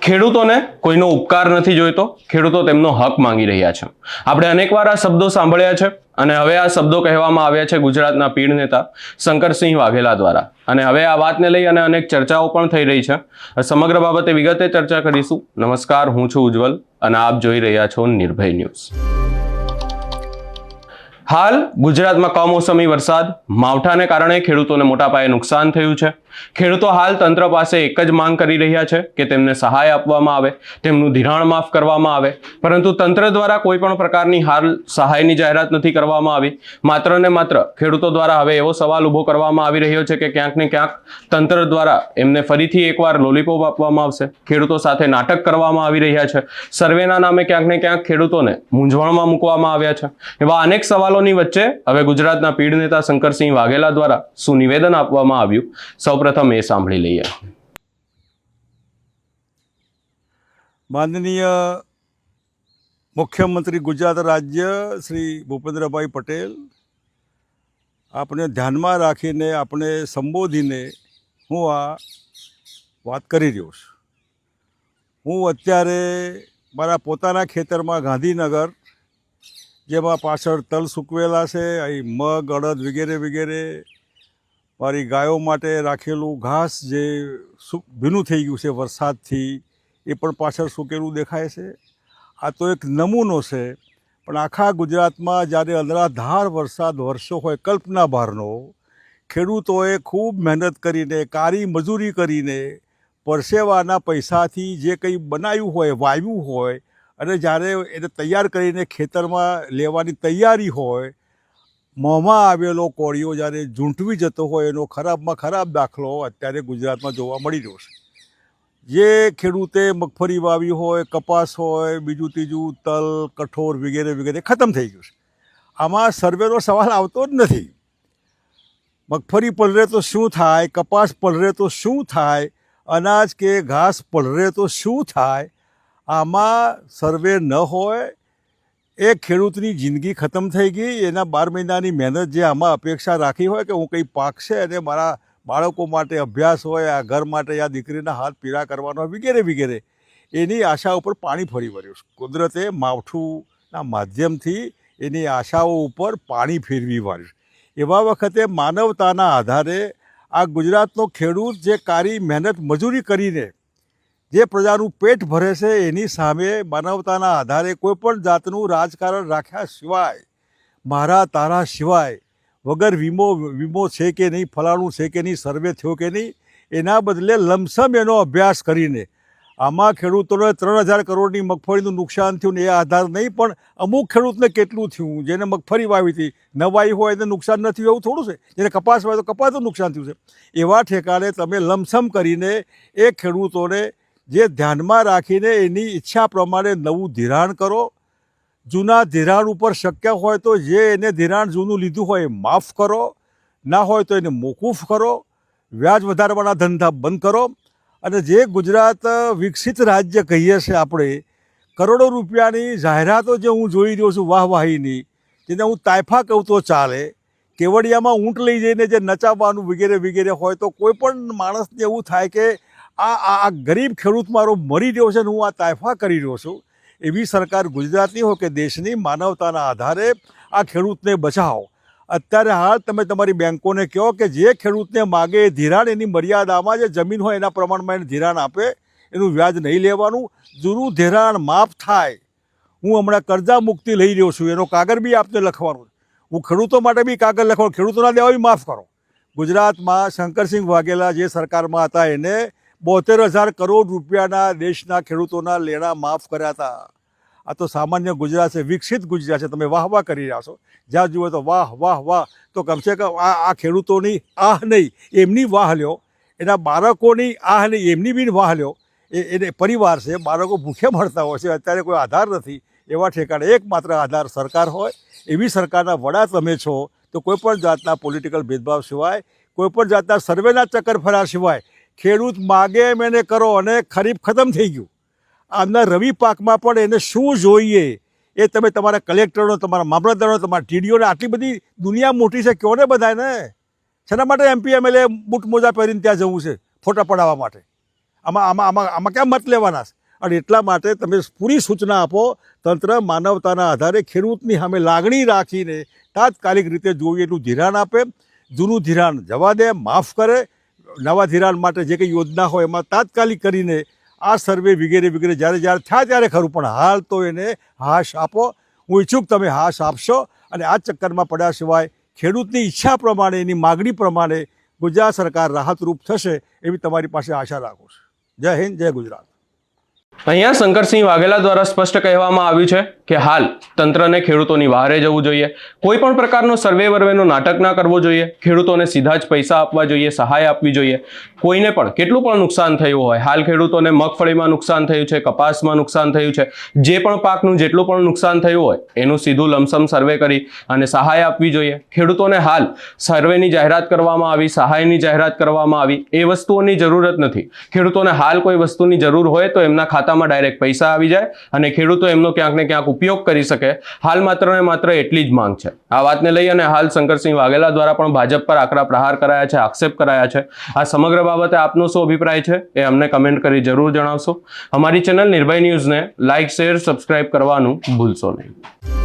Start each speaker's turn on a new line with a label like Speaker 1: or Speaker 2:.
Speaker 1: ખેડૂતોને કોઈનો ઉપકાર નથી જોઈતો, ખેડૂતો તેમનો હક માંગી રહ્યા છે. આપણે અનેકવાર આ શબ્દો સાંભળ્યા છે અને હવે આ શબ્દો કહેવામાં આવ્યા છે ગુજરાતના પીઢ નેતા શંકરસિંહ વાઘેલા દ્વારા. અને હવે આ વાતને લઈ અને અનેક ચર્ચાઓ પણ થઈ રહી છે. સમગ્ર બાબતે વિગતે ચર્ચા કરીશું. નમસ્કાર, હું છું ઉજ્જવલ અને આપ જોઈ રહ્યા છો નિર્ભય ન્યૂઝ. હાલ ગુજરાતમાં કમોસમી વરસાદ, માવઠાને કારણે ખેડૂતોને મોટા પાયે નુકસાન થયું છે. ખેડૂતો હાલ તંત્ર પાસે એક જ માંગ કરી રહ્યા છે કે તેમને સહાય આપવામાં આવે, તેમનું ધિરાણ માફ કરવામાં આવે. પરંતુ તંત્ર દ્વારા કોઈ પણ પ્રકારની હાલ સહાયની જાહેરાત નથી કરવામાં આવી. માત્ર ને માત્ર ખેડૂતો દ્વારા હવે એવો સવાલ ઊભો કરવામાં આવી રહ્યો છે કે ક્યાંક ને ક્યાંક તંત્ર દ્વારા એમને ફરીથી એકવાર લોલીપોપ આપવામાં આવશે. ખેડૂતો સાથે નાટક કરવામાં આવી રહ્યા છે. સર્વેના નામે ક્યાંક ને ક્યાંક ખેડૂતોને મૂંઝવણમાં મૂકવામાં આવ્યા છે. એવા અનેક સવાલોની વચ્ચે હવે ગુજરાતના પીઢ નેતા શંકરસિંહ વાઘેલા દ્વારા શું નિવેદન આપવામાં આવ્યું, સૌપ્રથમ એ સાંભળી લઈએ.
Speaker 2: માનનીય મુખ્યમંત્રી ગુજરાત રાજ્ય શ્રી ભૂપેન્દ્રભાઈ પટેલ આપણે ધ્યાનમાં રાખીને આપણે સંબોધીને હું આ વાત કરી રહ્યો છું. હું અત્યારે મારા પોતાના ખેતરમાં ગાંધીનગર, જેમાં પાછળ તલ સૂકવેલા છે, અહીં મગ, અડદ વગેરે વગેરે, મારી ગાયો માટે રાખેલું ઘાસ જે ભીનું થઈ ગયું છે વરસાદથી, એ પણ પાછળ સૂકેલું દેખાય છે. આ તો એક નમૂનો છે, પણ આખા ગુજરાતમાં જ્યારે અનરાધાર વરસાદ વરસ્યો હોય કલ્પના બહારનો, ખેડૂતોએ ખૂબ મહેનત કરીને, કાળી મજૂરી કરીને, પરસેવાના પૈસાથી જે કંઈ બનાવ્યું હોય, વાવ્યું હોય, અને જ્યારે એને તૈયાર કરીને ખેતરમાં લેવાની તૈયારી હોય, મોંમાં આવેલો કોળિયો જ્યારે ઝૂંટવી જતો હોય, એનો ખરાબમાં ખરાબ દાખલો અત્યારે ગુજરાતમાં જોવા મળી રહ્યો છે. જે ખેડૂતે મગફળી વાવી હોય, કપાસ હોય, બીજું ત્રીજું તલ, કઠોળ વગેરે વગેરે ખતમ થઈ ગયું છે. આમાં સર્વેનો સવાલ આવતો જ નથી. મગફળી પલળે તો શું થાય, કપાસ પલળે તો શું થાય, અનાજ કે ઘાસ પલળે તો શું થાય, આમાં સર્વે ન હોય. એ ખેડૂતની જિંદગી ખતમ થઈ ગઈ. એના 12 મહિનાની મહેનત જે આમાં અપેક્ષા રાખી હોય કે હું કંઈ પાકશે અને મારા બાળકો માટે અભ્યાસ હોય, આ ઘર માટે આ દીકરીના હાથ પીળા કરવાનો વગેરે વગેરે, એની આશા ઉપર પાણી ફરી વળ્યું. કુદરતે માવઠુંના માધ્યમથી એની આશાઓ ઉપર પાણી ફેરવી વાળ્યું. એવા વખતે માનવતાના આધારે આ ગુજરાતનો ખેડૂત જે કાળી મહેનત મજૂરી કરીને જે પ્રજાનું પેટ ભરે છે, એની સામે માનવતાના આધારે કોઈ પણ જાતનું રાજકારણ રાખ્યા સિવાય, મારા તારા સિવાય, વગર વીમો છે કે નહીં, ફલાણું છે કે નહીં, સર્વે થયો કે નહીં, એના બદલે લમસમ એનો અભ્યાસ કરીને આમાં ખેડૂતોને 3000 કરોડની મગફળીનું નુકસાન થયું ને એ આધાર નહીં, પણ અમુક ખેડૂતને કેટલું થયું. જેને મગફળી વાવી હતી, ન વાવી હોય એને નુકસાન ન થયું એવું થોડું છે. જેને કપાસ વાવ્યો તો કપાસનું નુકસાન થયું છે. એવા ઠેકાણે તમે લમસમ કરીને એ ખેડૂતોને જે ધ્યાનમાં રાખીને એની ઈચ્છા પ્રમાણે નવું ધિરાણ કરો. જૂના ધિરાણ ઉપર શક્ય હોય તો જે એને ધિરાણ જૂનું લીધું હોય એ માફ કરો, ના હોય તો એને મોકૂફ કરો, વ્યાજ વધારવાના ધંધા બંધ કરો. અને જે ગુજરાત વિકસિત રાજ્ય કહીએ છીએ આપણે, કરોડો રૂપિયાની જાહેરાતો જે હું જોઈ રહ્યો છું વાહવાહીની, જેને હું તાયફા કહું તો ચાલે, કેવડિયામાં ઊંટ લઈ જઈને જે નચાવવાનું વગેરે વગેરે હોય, તો કોઈ પણ માણસને એવું થાય કે આ ગરીબ ખેડૂત મારો મરી રહ્યો છે ને હું આ તાયફા કરી રહ્યો છું. એવી સરકાર ગુજરાતની હોય કે દેશની, માનવતાના આધારે આ ખેડૂતને બચાવો. અત્યારે હાલ તમે તમારી બેંકોને કહો કે જે ખેડૂતને માગે એ ધિરાણ એની મર્યાદામાં, જે જમીન હોય એના પ્રમાણમાં એને ધિરાણ આપે, એનું વ્યાજ નહીં લેવાનું. જૂનું ધિરાણ માફ થાય. હું હમણાં કર્જા મુક્તિ લઈ રહ્યો છું, એનો કાગળ બી આપને લખવાનો. હું ખેડૂતો માટે બી કાગળ લખવાનો, ખેડૂતોના દેવા બી માફ કરો. ગુજરાતમાં શંકરસિંહ વાઘેલા જે સરકારમાં હતા એને 72,000 કરોડ રૂપિયાના દેશના ખેડૂતોના લેણા માફ કર્યા હતા. આ તો સામાન્ય ગુજરાત છે, વિકસિત ગુજરાત છે. તમે વાહ વાહ કરી રહ્યા છો. જ્યાં જુઓ તો વાહ વાહ વાહ. તો કમસે કમ આ ખેડૂતોની આહ નહીં, એમની વાહ લ્યો. એના બાળકોની આહ નહીં, એમની બી વાહ લ્યો. એને પરિવાર છે, બાળકો ભૂખે મળતા હોય છે, અત્યારે કોઈ આધાર નથી. એવા ઠેકાણે એકમાત્ર આધાર સરકાર હોય. એવી સરકારના વડા તમે છો, તો કોઈપણ જાતના પોલિટિકલ ભેદભાવ સિવાય, કોઈપણ જાતના સર્વેના ચક્કર ફર્યા સિવાય ખેડૂત માગે એમ એને કરો. અને ખરીફ ખતમ થઈ ગયું. આમના રવિ પાકમાં પણ એને શું જોઈએ એ તમે તમારા કલેક્ટરનો, તમારા મામલતદારનો, તમારા ટીડીઓને, આટલી બધી દુનિયા મોટી છે, કહો ને બધાને. શેના માટે MP MLA બૂટ મોજા પહેરીને ત્યાં જવું છે ફોટા પડાવવા માટે? આમાં ક્યાં મત લેવાના છે? અને એટલા માટે તમે પૂરી સૂચના આપો. તંત્ર માનવતાના આધારે ખેડૂતની સામે લાગણી રાખીને તાત્કાલિક રીતે જોઈએ એટલું ધિરાણ આપે. જૂનું ધિરાણ જવા દે, માફ કરે. નવા ધિરાણ માટે જે કંઈ યોજના હોય એમાં તાત્કાલિક કરીને આ સર્વે વગેરે વગેરે જ્યારે થયા ત્યારે ખરું, પણ હાલ તો એને હાશ આપો. હું ઈચ્છુક તમે હાશ આપશો અને આ ચક્કરમાં પડ્યા સિવાય ખેડૂતની ઈચ્છા પ્રમાણે, એની માગણી પ્રમાણે ગુજરાત સરકાર રાહતરૂપ થશે એવી તમારી પાસે આશા રાખું છું. જય હિન્દ, જય ગુજરાત.
Speaker 1: અહીંયા શંકરસિંહ વાઘેલા દ્વારા સ્પષ્ટ કહેવામાં આવ્યું છે કે હાલ તંત્રને ખેડૂતોની વહારે જવું જોઈએ. કોઈ પણ પ્રકારનો સર્વે વર્વેનો નાટક ના કરવો જોઈએ. ખેડૂતોને સીધા જ પૈસા આપવા જોઈએ, સહાય આપવી જોઈએ. કોઈને પણ કેટલું પણ નુકસાન થયું હોય, હાલ ખેડૂતોને મગફળીમાં નુકસાન થયું છે, કપાસમાં નુકસાન થયું છે, જે પણ પાકનું જેટલું પણ નુકસાન થયું હોય એનું સીધું લમસમ સર્વે કરી અને સહાય આપવી જોઈએ. ખેડૂતોને હાલ સર્વેની જાહેરાત કરવામાં આવી, સહાયની જાહેરાત કરવામાં આવી, એ વસ્તુઓની જરૂરત નથી. ખેડૂતોને હાલ કોઈ વસ્તુની જરૂર હોય તો એમના ખાતામાં ડાયરેક્ટ પૈસા આવી જાય અને ખેડૂતો એમનો ક્યાંક ને ક્યાંક ઉપયોગ કરી શકે. હાલ માત્ર ને માત્ર એટલી જ માંગ છે. આ વાતને લઈ અને હાલ શંકરસિંહ વાઘેલા દ્વારા પણ ભાજપ પર આકરા પ્રહાર કરાયા છે, આક્ષેપ કરાયા છે. આ સમગ્ર બાબતે આપનો શું અભિપ્રાય છે એ અમને કમેન્ટ કરી જરૂર જણાવશો. અમારી ચેનલ નિર્ભય ન્યૂઝને લાઇક, શેર, સબસ્ક્રાઇબ કરવાનું ભૂલશો નહીં.